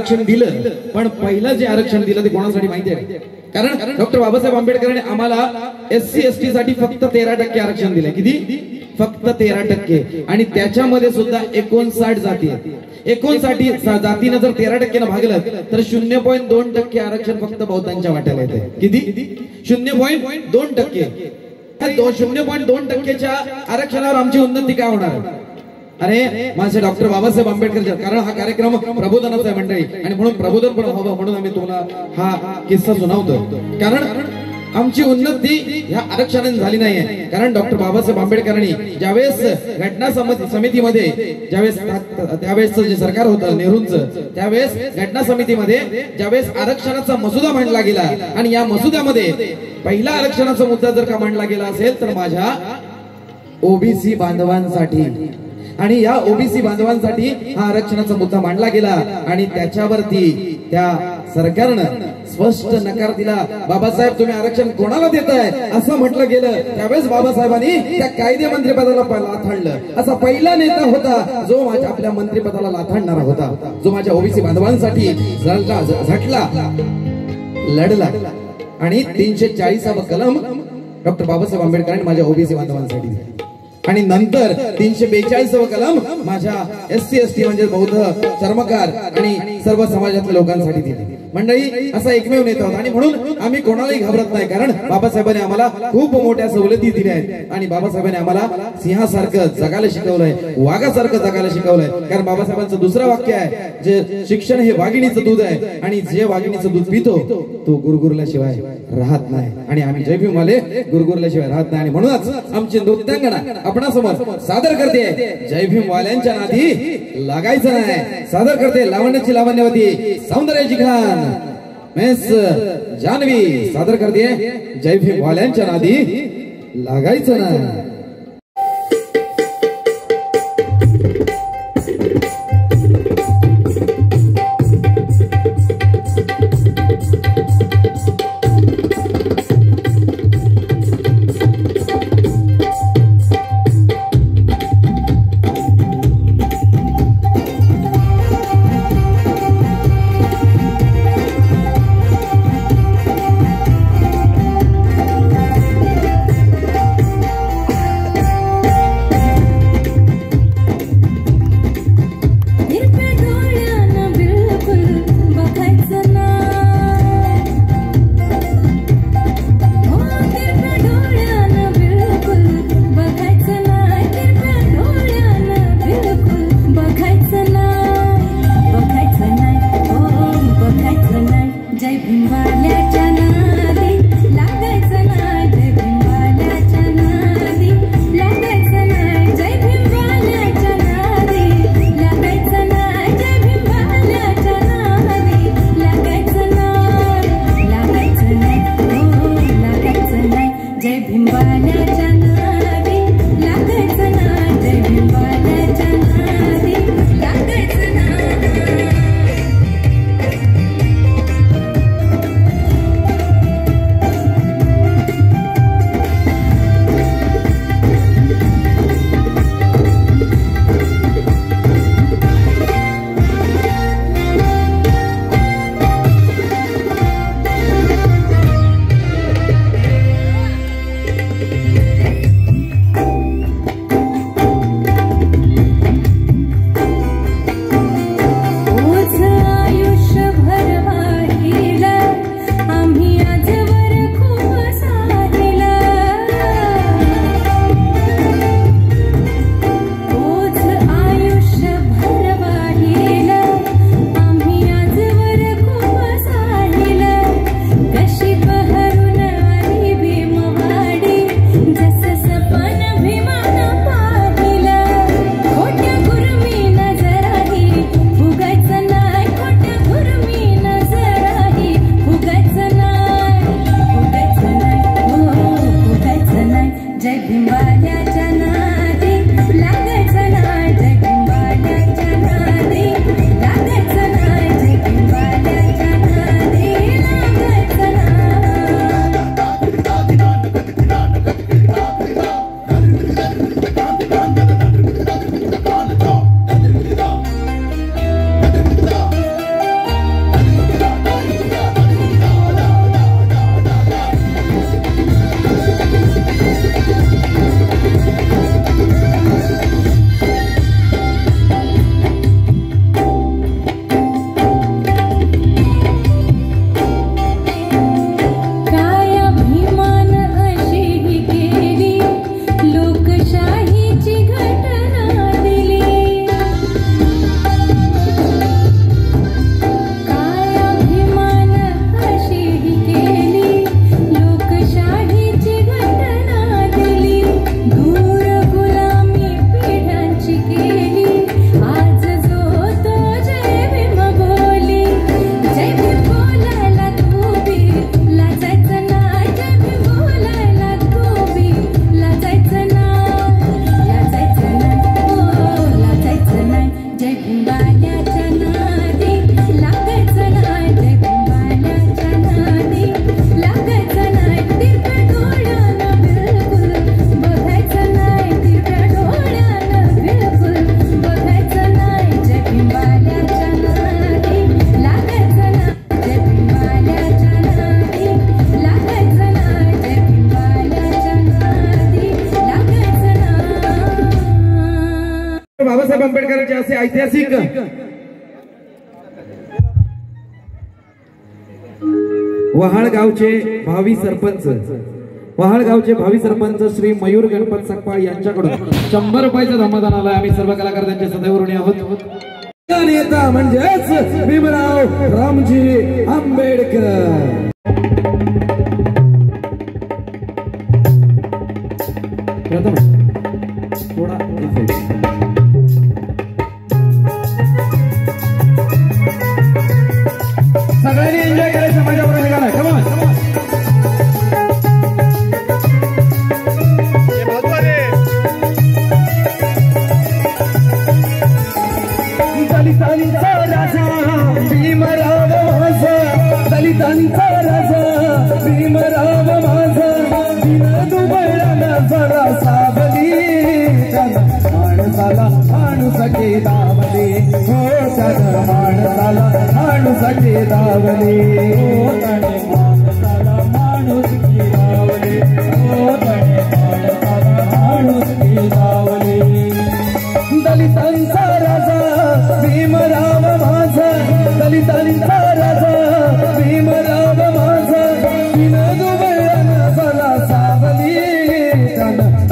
आरक्षण दिलं, पण पहिलं जे आरक्षण दिलं ते कोणासाठी माहिती आहे? कारण डॉक्टर बाबासाहेब आंबेडकरांनी आम्हाला SC ST साठी फक्त 13% आरक्षण दिलं. किती? फक्त 13%. आणि त्याच्यामध्ये सुद्धा 59 जाती आहेत. 59 जातीनं जर 13% भागलं तर 0.2% आरक्षण फक्त बौद्धांच्या वाट्याला येते. किती? 0.2%. 0.2%च्या आरक्षणावर आमची उन्नती काय होणार? अरे माझे डॉक्टर बाबासाहेब आंबेडकर, कारण हा कार्यक्रम प्रबोधनाचा आहे मंडळी, आणि म्हणून प्रबोधन पण व्हावं म्हणून आम्ही तुम्हाला हा किस्सा सुनावतो. कारण आमची उन्नती ह्या आरक्षणाने झाली नाहीये. कारण डॉक्टर बाबासाहेब आंबेडकरांनी ज्यावेळेस घटना समितीमध्ये त्यावेळेस जे सरकार होतं नेहरूंचं, त्यावेळेस घटना समितीमध्ये ज्यावेळेस आरक्षणाचा मसुदा मांडला गेला, आणि या मसुद्यामध्ये पहिला आरक्षणाचा मुद्दा जर का मांडला गेला असेल तर माझ्या ओबीसी बांधवांसाठी, आणि या ओबीसी बांधवांसाठी हा आरक्षणाचा मुद्दा मांडला गेला, आणि त्याच्यावरती त्या सरकारनं स्पष्ट नकार दिला. बाबासाहेब तुम्ही आरक्षण कोणाला देताय असं म्हटलं गेलं. त्यावेळेस बाबासाहेबांनी त्या कायदे मंत्रिपदाला लाथाडलं. असा पहिला नेता होता जो माझ्या आपल्या मंत्रिपदाला लाथाडणारा होता, जो माझ्या ओबीसी बांधवांसाठी झटला, लढला, आणि 340वा कलम डॉक्टर बाबासाहेब आंबेडकरांनी माझ्या ओबीसी बांधवांसाठी दिला. आणि नंतर 342वा कलम माझ्या SC ST म्हणजे बौद्ध, चर्मकार आणि सर्व समाजातल्या लोकांसाठी दिले. मंडळी असा एकमेव नेता होता, आणि म्हणून आम्ही कोणालाही घाबरत नाही. कारण बाबासाहेबांनी आम्हाला खूप मोठ्या सवलती दिल्या आहेत, आणि बाबासाहेबांनी आम्हाला सिंहासारखं जगायला शिकवलंय, वाघासारखं जगायला शिकवलंय. कारण बाबासाहेबांचं दुसरं वाक्य आहे, जे शिक्षण हे वाघिणीचं दूध आहे, आणि जे वाघिणीचं दूध पितो तो गुरगुरल्याशिवाय राहत नाही. आणि आम्ही जय भीमवाले गुरगुरल्याशिवाय राहत नाही. आणि म्हणूनच आमची नृत्यांगना आपणासमोर सादर करते, जय भीमवाल्यांच्या नादी लागायचं नाही. सादर करते लावण्याची लावण्यवती सौंदर्याची खान मिस जानवी, सादर करते जय भीमवाल्यांच्या नादी लागायचं नाही. आंबेडकरांचे असे ऐतिहासिक वहाळगावचे भावी सरपंच श्री मयूर गणपत सकपाळ यांच्याकडून 100 रुपयाचा धम्मदान आला. आम्ही सर्व कलाकार त्यांचे सदैव ऋणी आहोत. नेता म्हणजेच भीमराव रामजी आंबेडकर. थोडा सगळ्यांनी एन्जॉय करायचं माझ्याबरोबर निघाला. कमॉन दलितांचा राजा भीमराव माझा, दलितांचा राजा भीमराव माझा, दुबळ्याला जरा सावली माणसाला माणूस के दावले, हो त्यानं माणसाला माणूस के दावले, हो त्याने माणसाला माणूस के दावले, हो त्याने माणसाला माणूस के दावले. दलितांचा राजा भीमराव माझा, दलितांचा राजा भीमराव माझा, दुबळ्याला जरा सावली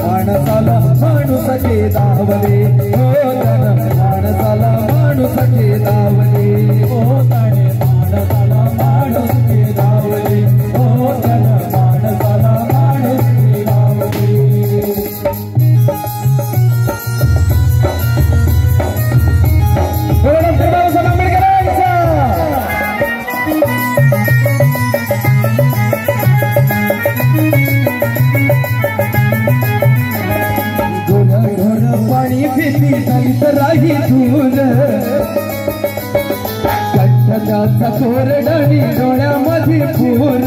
माणसाला माणूस के दावले, हो त्यानं माणसाला माणूस के दावले, हो त्याने माणसाला माणूस के दावले, हो त्यानं माणसाला माणूस के दावले. पाणी फिती दलित राही दूर, कंठकाचा कोरडाणी डोळ्यामध्ये पूर,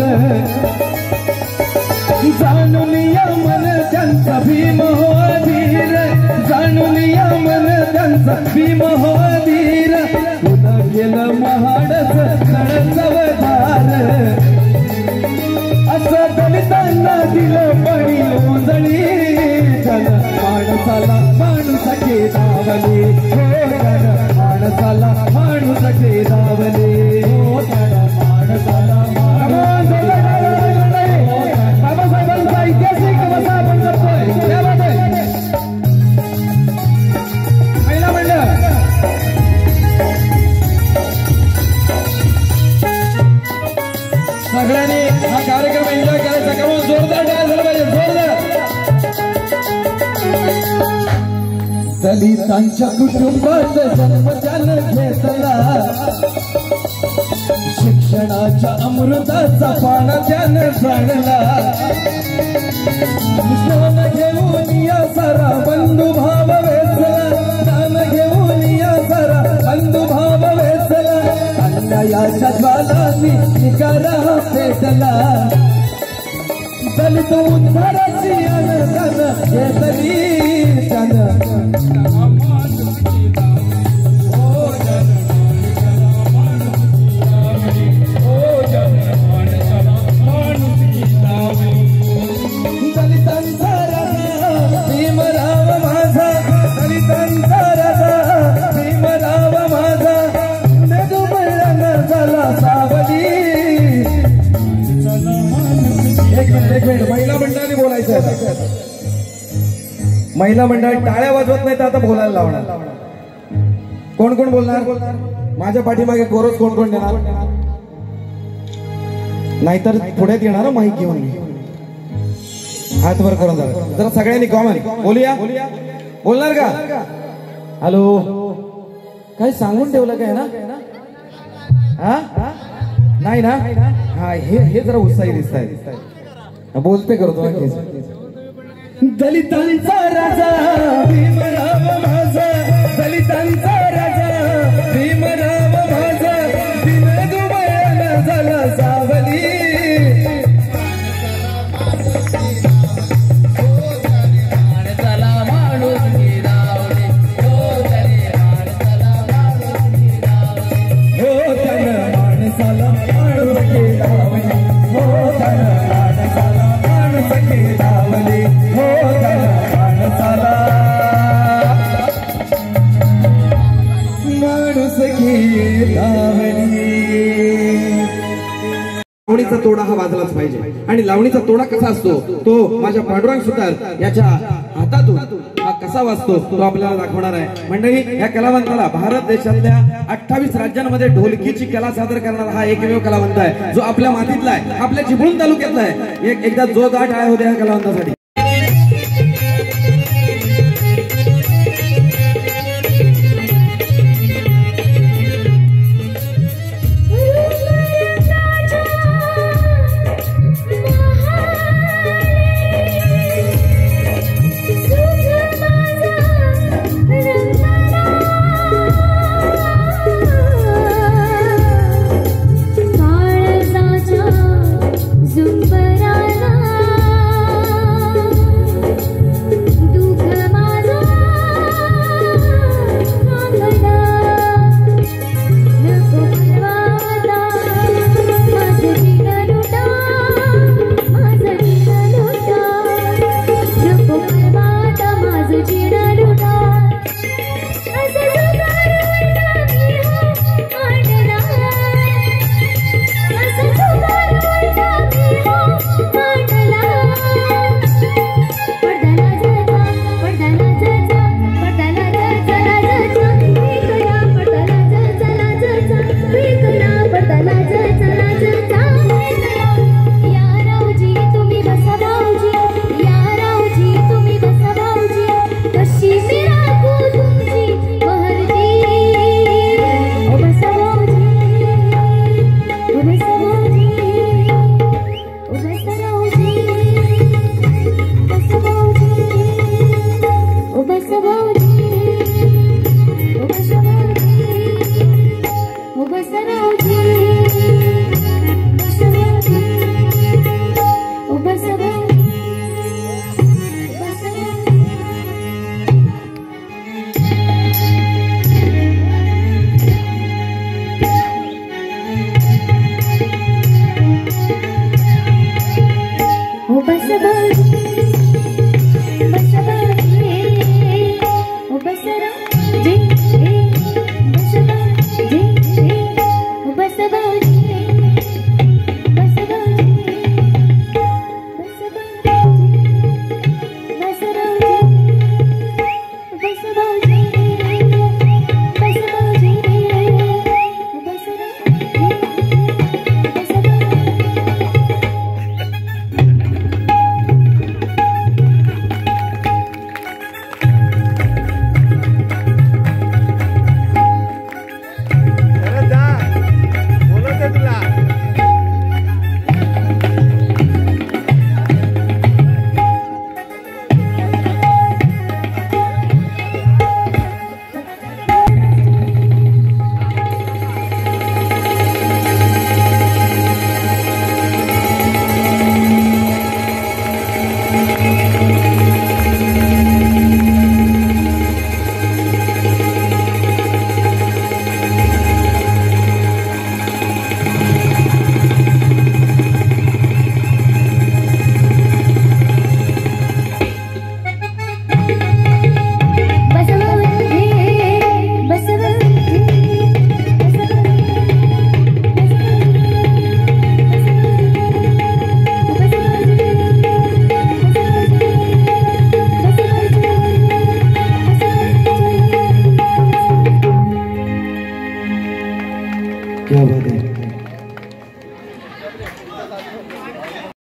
जाणून या मन त्यांचा भीम हो धीर, जाणून या मन त्यांचा भीम हो धीर, तुला गेलं महाडच कळसवधार, असं दलितांना दिलं पाणी उजळी, माणसाला माणूस के दावले, हो त्यानं माणसाला माणूस के दावले, हो त्यानं माणसाला बाबासाहेबांचा ऐतिहासिक वसा आपण करतोय. त्या बात आहे महिला मंडळ सगळ्यांनी हा कार्यक्रम एन्जॉय करायचा. कमॉन जोरदार डान्स झाला पाहिजे, जोरदार. दलितांच्या कुटुंबात जन्म त्यानं घेतला, शिक्षणाच्या अमृताचा पाना त्यानं जाणला, ज्ञान घेऊन या सारा बंधुभाव वेचला, ज्ञान घेऊन या सारा बंधुभाव वेचला, अन्यायाच्या ज्वालांनी निकारा पेटला, दलित उद्धाराची अनदान घेतली त्यानं, दलितांचा राजा भीमराव माझा, दलितांचा राजा भीमराव माझा, दुबळ्याला झाला सावली. एक मिनिट महिला मंडळाने बोलायचं. महिला मंडळ टाळ्या वाजवत नाही तर आता बोलायला लावणार. कोण कोण बोलणार? माझ्या पाठीमागे कोरस कोण कोण देणार? नाहीतर पुढ्यात येणार माईक घेऊन हात वर करून जरा सगळ्यांनी कॉमन बोलूया. बोलणार का? हॅलो, काही सांगून ठेवलं काय ना? हा नाही ना? हा हे जरा उत्साही दिसत आहे. बोलते करतो. दलितांचा राजा भीमराव माझा, दलितांचा राजा भीमराव माझा, दुबळ्याला झाला सावली, तोडा हा वाजलाच पाहिजे. आणि लावणीचा तोडा कसा असतो तो माझ्या पांडुरंग सुतार याच्या हातातून हा कसा वाजतो तो आपल्याला दाखवणार आहे. मंडळी, या कलावंताला भारत देशातल्या 28 राज्यांमध्ये ढोलकीची कला सादर करणारा हा एकमेव कलावंत आहे जो आपल्या मातीतला आहे, आपल्या चिपळूण तालुक्यातला आहे. एकदा जोरदार टाळ्या होत्या या कलावंतासाठी.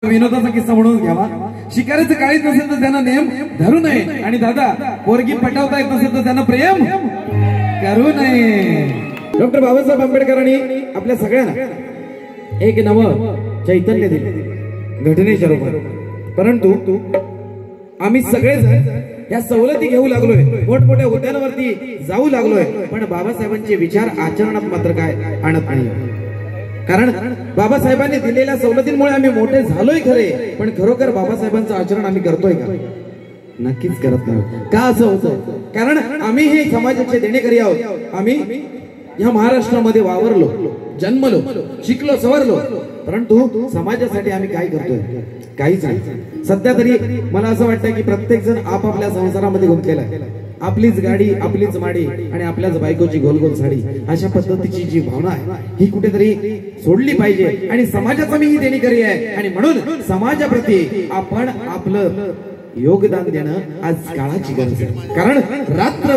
विनोदाचा किस्सा म्हणून घ्यावा. शिकारीचं काळीच नसेल तर त्यांना नेम धरू नये. आणि दादा, पोरगी पटवता येत नसेल तर त्यांना प्रेम करू नये. डॉक्टर बाबासाहेब आंबेडकरांनी आपल्या सगळ्यांना एक नवं चैतन्य दिले घटनेच्या रूपात. परंतु आम्ही सगळेजण या सवलती घेऊ लागलोय, मोठमोठ्या हुद्द्यांवरती जाऊ लागलोय, पण बाबासाहेबांचे विचार आचरणात मात्र काय आणत नाही. कारण बाबासाहेबांनी दिलेल्या सवलतींमुळे आम्ही मोठे झालोय खरे, पण खरोखर बाबासाहेबांचं आचरण आम्ही करतोय का? नक्कीच करत नाही. का असं होतं? कारण आम्ही हे समाजाचे देणेकरी आहोत. आम्ही या महाराष्ट्रामध्ये वावरलो, जन्मलो, शिकलो, सवरलो, परंतु समाजासाठी आम्ही काय करतोय? काहीच नाही. सध्या तरी मला असं वाटतं की प्रत्येक जण आपापल्या संसारामध्ये गुंतलेला आहे. आपलीच गाडी आपलीच माडी आणि आपल्याच बायकोची गोल गोल साडी अशा पद्धतीची जी भावना आहे ही कुठेतरी सोडली पाहिजे आणि समाजाचा मी ही देणेकरी आहे आणि म्हणून समाजाप्रती आपण आपलं योगदान देणं आज काळाची गरज आहे. कारण रात्र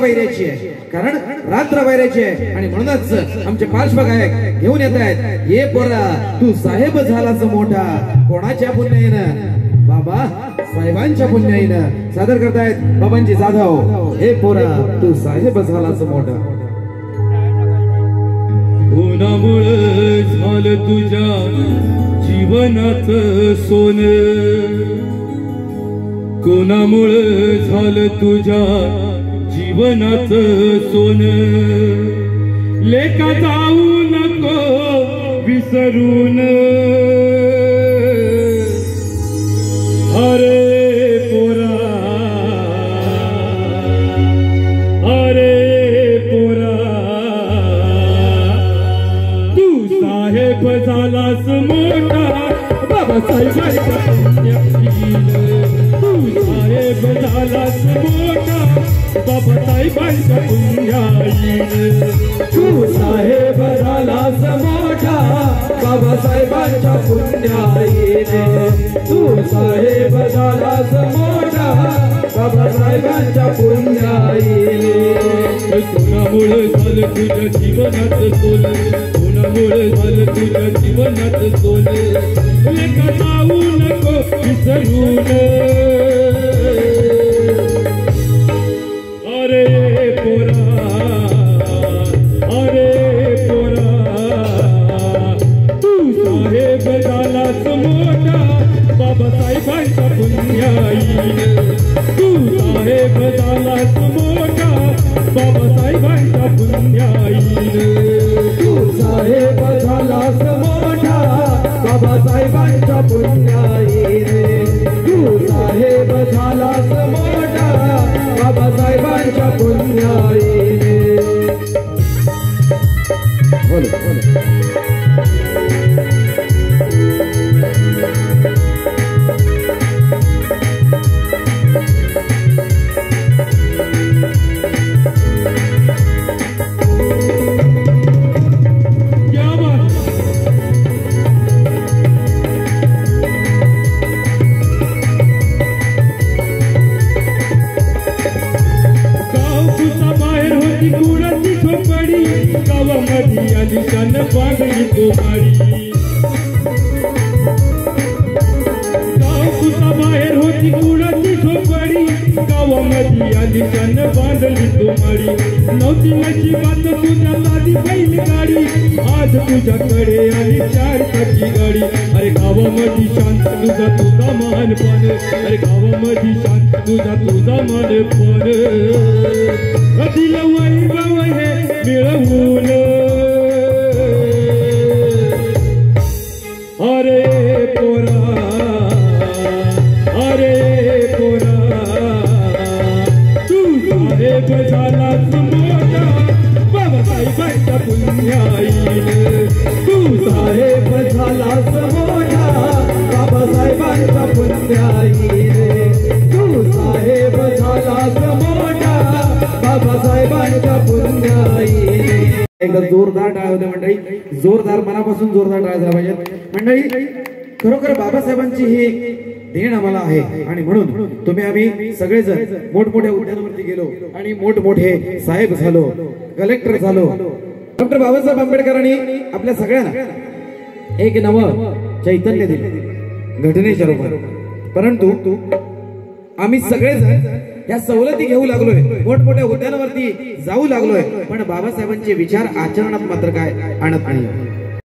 वैराची आहे आणि म्हणूनच आमचे पार्श्वगायक घेऊन येत आहेत. ये पोरा तू साहेब झालास मोठा कोणाच्या पुण्याईनं बाबा साहेबांच्या पुण्याईनं सादर करतायत बाबांची जाधव. हे पोरा तू साहेब झालास मोठा. कोणामुळे झालं तुझ्या जीवनात सोनं कोणामुळे झालं तुझ्या जीवनात सोनं लेका जाऊ नको विसरून अरे पोरा तू साहेब झालास मोठा बाबासाहेबांच्या साहेब झालास मोठा बाबासाहेबांच्या पुण्याईन तू साहेब झालास मोठा बाबासाहेबांच्या पुण्याईन तू साहेब झालास मोठा बाबासाहेबांच्या पुण्याईन. कोणामुळे झालं तुझ्या जीवनात सोनं कोणामुळे झालं तुझ्या जीवनात सोनं लेका जाऊ नको विसरून अरे पोरा तू साहेब झालास मोठा बाबासाहेबांच्या पुण्याईन तू साहेब झालास मोठा बाबासाहेबांच्या पुण्याईन तू साहेब झालास मोठा बाबासाहेबांच्या पुण्याईन तू साहेब झालास मोठा बाबासाहेबांच्या पुण्याईन. गावामध्ये आली शान बांधली कोमाडी गावकुसा बाहेर होती गुळाची झोपडी गावामध्ये आली शान बांधली कोमाडी नव्हती नशिबात तुझ्या लादी पहिली गाडी आज तुझ्याकडे आली 4 चाकी गाडी. अरे गावामध्ये शांत तुझा मानपण अरे गावामध्ये शांत तुझा मानपण दिल वैभव हे मिळवून अरे पोरा तू साहेब झालास मोठा बाबासाहेबांच्या पुण्याईन तू साहेब झालास मोठा बाबासाहेबांच्या पुण्याईन तू साहेब झालास मोठा बाबासाहेबांच्या पुण्याईन. एकदा जोरदार टाळ्या होत्या मंडळी. जोरदार मनापासून जोरदार टाळ्या झाल्या पाहिजेत मंडळी. खरोखर बाबासाहेबांची ही देण आम्हाला आहे आणि म्हणून तुम्ही आम्ही सगळेजण मोठमोठ्या उद्यानावरती गेलो आणि मोठमोठे साहेब झालो कलेक्टर झालो. डॉक्टर बाबासाहेब आंबेडकरांनी आपल्या सगळ्यांना एक नवं चैतन्य दिले घटनेच्या रूपात. परंतु आम्ही सगळेजण या सवलती घेऊ लागलोय मोठमोठ्या उद्यानावरती जाऊ लागलोय पण बाबासाहेबांचे विचार आचरणात मात्र काय आणत नाही.